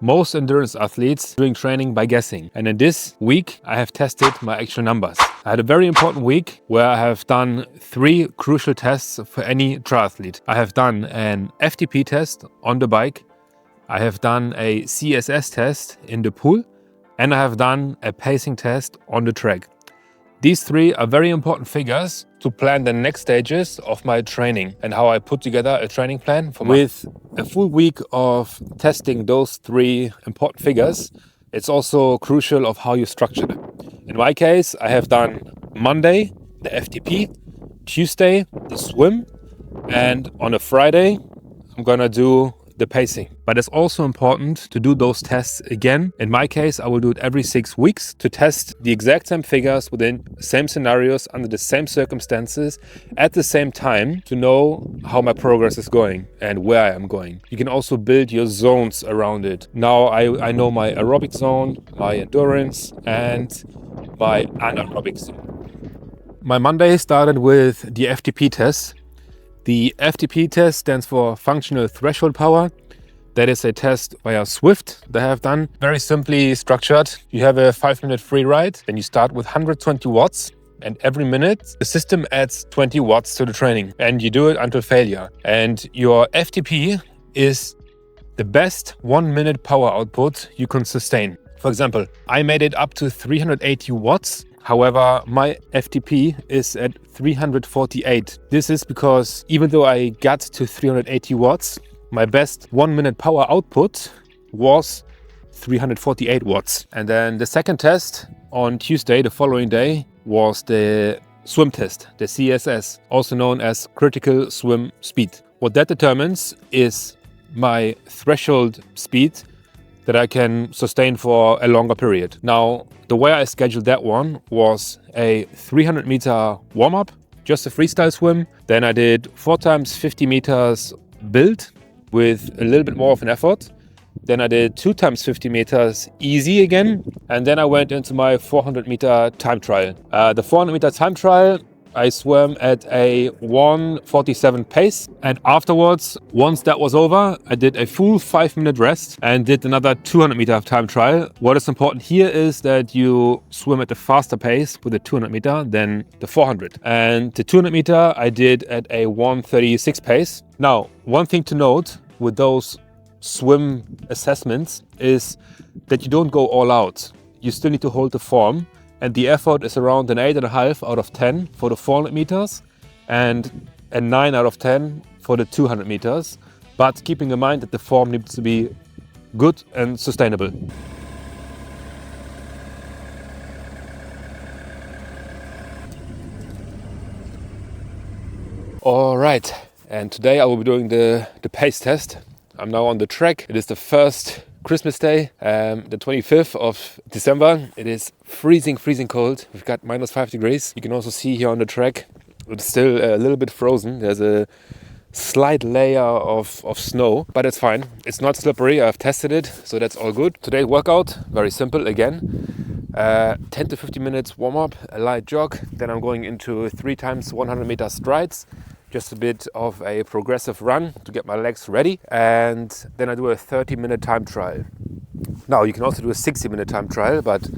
most endurance athletes doing training by guessing. And in this week, I have tested my actual numbers. I had a very important week where I have done 3 crucial tests for any triathlete. I have done an FTP test on the bike, I have done a CSS test in the pool, and I have done a pacing test on the track. These 3 are very important figures to plan the next stages of my training and how I put together a training plan. With a full week of testing those 3 important figures, it's also crucial of how you structure them. In my case, I have done Monday, the FTP, Tuesday, the swim, and on a Friday, I'm gonna do the pacing. But it's also important to do those tests again. In my case, I will do it every 6 weeks to test the exact same figures within the same scenarios, under the same circumstances, at the same time, to know how my progress is going and where I am going. You can also build your zones around it. Now I know my aerobic zone, my endurance, and my anaerobic zone. My Monday started with the FTP test. The FTP test stands for Functional Threshold Power. That is a test via Swift that I have done. Very simply structured. You have a 5-minute free ride, then you start with 120 watts, and every minute the system adds 20 watts to the training, and you do it until failure. And your FTP is the best 1-minute power output you can sustain. For example, I made it up to 380 watts. However, my FTP is at 348. This is because even though I got to 380 watts, my best 1-minute power output was 348 watts. And then the second test on Tuesday, the following day, was the swim test, the CSS, also known as critical swim speed. What that determines is my threshold speed that I can sustain for a longer period. Now, the way I scheduled that one was a 300 meter warm-up, just a freestyle swim. Then I did 4 times 50 meters build with a little bit more of an effort. Then I did 2 times 50 meters easy again. And then I went into my 400 meter time trial. The 400 meter time trial, I swam at a 1:47 pace. And afterwards, once that was over, I did a full 5-minute rest and did another 200 meter time trial. What is important here is that you swim at a faster pace with the 200 meter than the 400. And the 200 meter I did at a 1:36 pace. Now, one thing to note with those swim assessments is that you don't go all out. You still need to hold the form. And the effort is around an 8.5 out of 10 for the 400 meters and a 9 out of 10 for the 200 meters. But keeping in mind that the form needs to be good and sustainable. All right, and today I will be doing the pace test. I'm now on the track. It is the first Christmas Day, the 25th of December. It is freezing cold. We've got -5 degrees. You can also see here on the track, it's still a little bit frozen. There's a slight layer of snow, but it's fine. It's not slippery. I've tested it, so that's all good. Today's workout, very simple again. 10 to 15 minutes warm up, a light jog. Then I'm going into 3 times 100 meter strides. Just a bit of a progressive run to get my legs ready. And then I do a 30-minute time trial. Now, you can also do a 60-minute time trial, but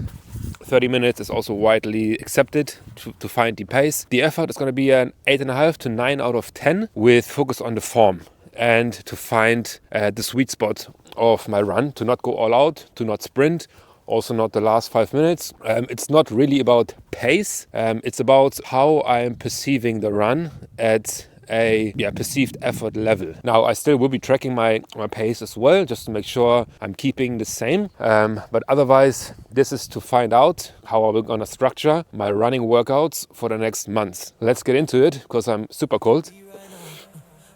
30 minutes is also widely accepted to find the pace. The effort is going to be an 8.5 to 9 out of 10 with focus on the form and to find the sweet spot of my run, to not go all out, to not sprint, also not the last 5 minutes. It's not really about pace. It's about how I'm perceiving the run at a perceived effort level. Now, I still will be tracking my pace as well, just to make sure I'm keeping the same. But otherwise, this is to find out how I'm going to structure my running workouts for the next months. Let's get into it, because I'm super cold.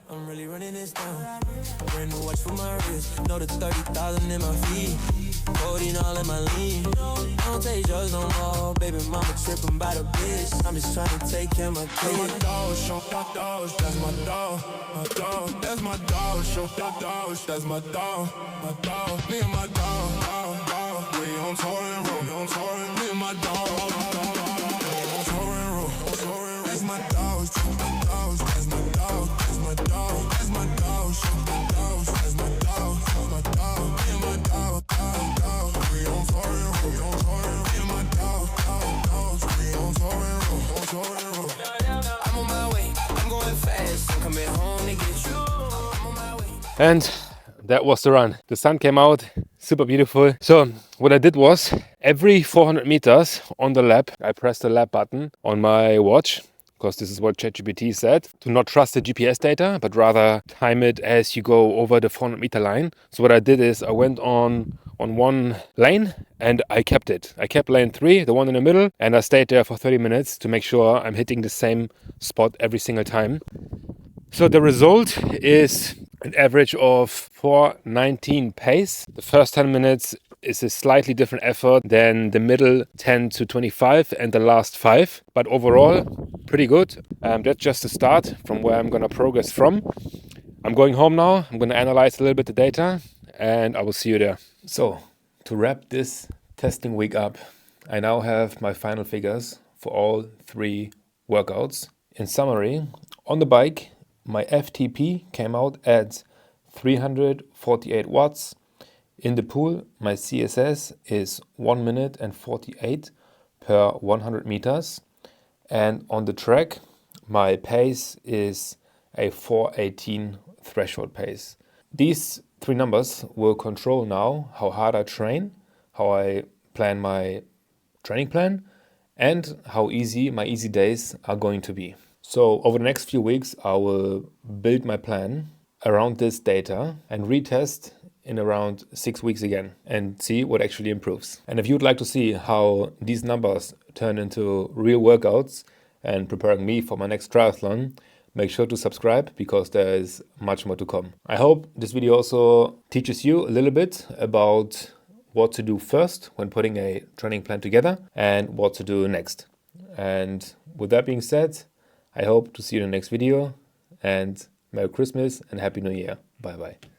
I'm really running this down. Brand new watch for my wrist. Know the 30,000 in my feet. Holding all in my lean. I don't take drugs no more. Baby mama tripping by the bitch. I'm just trying to take care of my kids. My dog, show my dogs. That's my dog. My dog. That's my dog. Show my dogs. That's my dog. My dog. Me and my dog. We on touring road. We on touring. Me and my dog. On touring road. That's my dogs. That's my dog. That's my dog. That's my dog. Show my dogs. That's my dog. My dog. Me and my dog. And that was the run. The sun came out, super beautiful. So what I did was every 400 meters on the lap, I pressed the lap button on my watch, because this is what ChatGPT said, to not trust the GPS data, but rather time it as you go over the 400 meter line. So what I did is I went on one lane and I kept it. I kept lane 3, the one in the middle, and I stayed there for 30 minutes to make sure I'm hitting the same spot every single time. So the result is an average of 4:19 pace. The first 10 minutes is a slightly different effort than the middle 10 to 25 and the last 5. But overall, pretty good. That's just the start from where I'm going to progress from. I'm going home now. I'm going to analyze a little bit the data and I will see you there. So to wrap this testing week up, I now have my final figures for all 3 workouts. In summary, on the bike, my FTP came out at 348 watts. In the pool, my CSS is 1 minute and 48 per 100 meters. And on the track, my pace is a 4:18 threshold pace. These 3 numbers will control now how hard I train, how I plan my training plan, and how easy my easy days are going to be. So over the next few weeks, I will build my plan around this data and retest in around 6 weeks again and see what actually improves. And if you'd like to see how these numbers turn into real workouts and preparing me for my next triathlon, make sure to subscribe because there is much more to come. I hope this video also teaches you a little bit about what to do first when putting a training plan together and what to do next. And with that being said, I hope to see you in the next video, and Merry Christmas and Happy New Year. Bye bye.